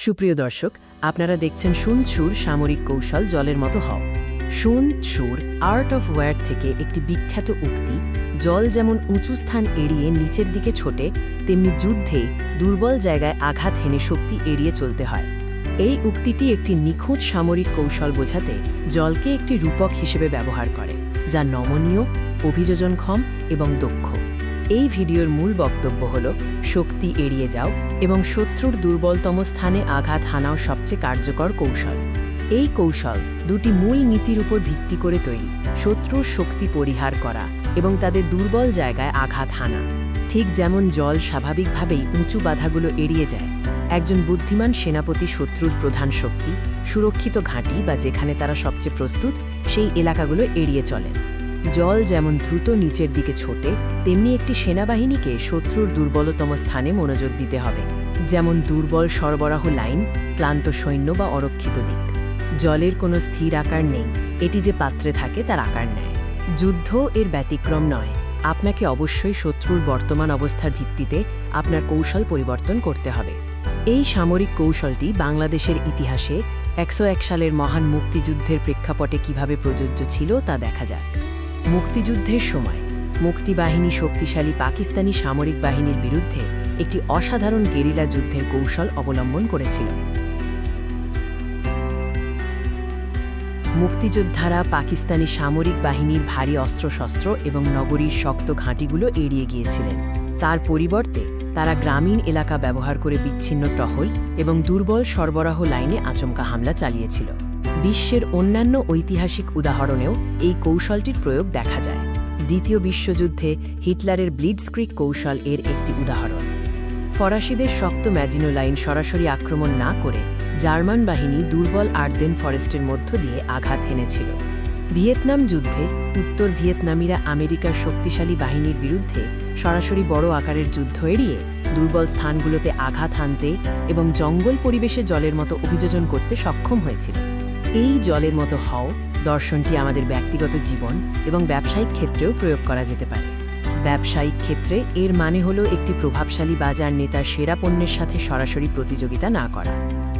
সুপ্রিয় দর্শক, আপনারা দেখছেন শুন সুর সামরিক কৌশল জলের মতো হও। শুন সুর আর্ট অফ ওয়ার থেকে একটি বিখ্যাত উক্তি, জল যেমন উঁচু স্থান এড়িয়ে নিচের দিকে ছোটে, তেমনি যুদ্ধে দুর্বল জায়গায় আঘাত হেনে শক্তি এড়িয়ে চলতে হয়। এই উক্তিটি একটি নিখুঁত সামরিক কৌশল বোঝাতে জলকে একটি রূপক হিসেবে ব্যবহার করে, যা নমনীয়, অভিযোজনক্ষম এবং দক্ষ। এই ভিডিওর মূল বক্তব্য হল শক্তি এড়িয়ে যাও এবং শত্রুর দুর্বলতম স্থানে আঘাত হানাও সবচেয়ে কার্যকর কৌশল। এই কৌশল দুটি মূল নীতির উপর ভিত্তি করে তৈরি: শত্রুর শক্তি পরিহার করা এবং তাদের দুর্বল জায়গায় আঘাত হানা। ঠিক যেমন জল স্বাভাবিকভাবেই উঁচু বাধাগুলো এড়িয়ে যায়, একজন বুদ্ধিমান সেনাপতি শত্রুর প্রধান শক্তি, সুরক্ষিত ঘাঁটি বা যেখানে তারা সবচেয়ে প্রস্তুত, সেই এলাকাগুলো এড়িয়ে চলেন। জল যেমন দ্রুত নিচের দিকে ছোটে, তেমনি একটি সেনাবাহিনীকে শত্রুর দুর্বলতম স্থানে মনোযোগ দিতে হবে, যেমন দুর্বল সরবরাহ লাইন, ক্লান্ত সৈন্য বা অরক্ষিত দিক। জলের কোনো স্থির আকার নেই, এটি যে পাত্রে থাকে তার আকার নেয়। যুদ্ধ এর ব্যতিক্রম নয়। আপনাকে অবশ্যই শত্রুর বর্তমান অবস্থার ভিত্তিতে আপনার কৌশল পরিবর্তন করতে হবে। এই সামরিক কৌশলটি বাংলাদেশের ইতিহাসে ১০১ সালের মহান মুক্তিযুদ্ধের প্রেক্ষাপটে কিভাবে প্রযোজ্য ছিল তা দেখা যাক। মুক্তিযুদ্ধের সময় মুক্তিবাহিনী শক্তিশালী পাকিস্তানি সামরিক বাহিনীর বিরুদ্ধে একটি অসাধারণ গেরিলা যুদ্ধের কৌশল অবলম্বন করেছিল। মুক্তিযোদ্ধারা পাকিস্তানি সামরিক বাহিনীর ভারী অস্ত্রশস্ত্র এবং নগরীর শক্ত ঘাঁটিগুলো এড়িয়ে গিয়েছিলেন। তার পরিবর্তে তারা গ্রামীণ এলাকা ব্যবহার করে বিচ্ছিন্ন টহল এবং দুর্বল সরবরাহ লাইনে আচমকা হামলা চালিয়েছিল। বিশ্বের অন্যান্য ঐতিহাসিক উদাহরণেও এই কৌশলটির প্রয়োগ দেখা যায়। দ্বিতীয় বিশ্বযুদ্ধে হিটলারের ব্লিটজক্রিগ কৌশল এর একটি উদাহরণ। ফরাসিদের শক্ত ম্যাজিনো লাইন সরাসরি আক্রমণ না করে জার্মান বাহিনী দুর্বল আর্দেন ফরেস্টের মধ্য দিয়ে আঘাত হেনেছিল। ভিয়েতনাম যুদ্ধে উত্তর ভিয়েতনামিরা আমেরিকার শক্তিশালী বাহিনীর বিরুদ্ধে সরাসরি বড় আকারের যুদ্ধ এড়িয়ে দুর্বল স্থানগুলোতে আঘাত হানতে এবং জঙ্গল পরিবেশে জলের মতো অভিযোজন করতে সক্ষম হয়েছিল। এই জলের মতো হও দর্শনটি আমাদের ব্যক্তিগত জীবন এবং ব্যবসায়িক ক্ষেত্রেও প্রয়োগ করা যেতে পারে। ব্যবসায়িক ক্ষেত্রে এর মানে হল একটি প্রভাবশালী বাজার নেতার সেরা পণ্যের সাথে সরাসরি প্রতিযোগিতা না করা।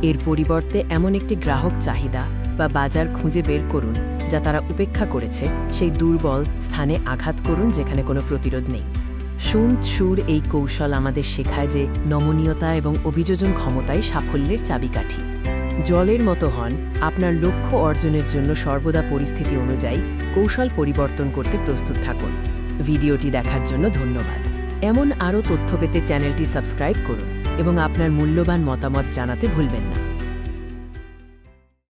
এর পরিবর্তে এমন একটি গ্রাহক চাহিদা বা বাজার খুঁজে বের করুন যা তারা উপেক্ষা করেছে, সেই দুর্বল স্থানে আঘাত করুন যেখানে কোনো প্রতিরোধ নেই। শুন সুর এই কৌশল আমাদের শেখায় যে নমনীয়তা এবং অভিযোজন ক্ষমতাই সাফল্যের চাবিকাঠি। জলের মতো হন, আপনার লক্ষ্য অর্জনের জন্য সর্বদা পরিস্থিতি অনুযায়ী কৌশল পরিবর্তন করতে প্রস্তুত থাকুন। ভিডিওটি দেখার জন্য ধন্যবাদ। এমন আরও তথ্য পেতে চ্যানেলটি সাবস্ক্রাইব করুন এবং আপনার মূল্যবান মতামত জানাতে ভুলবেন না।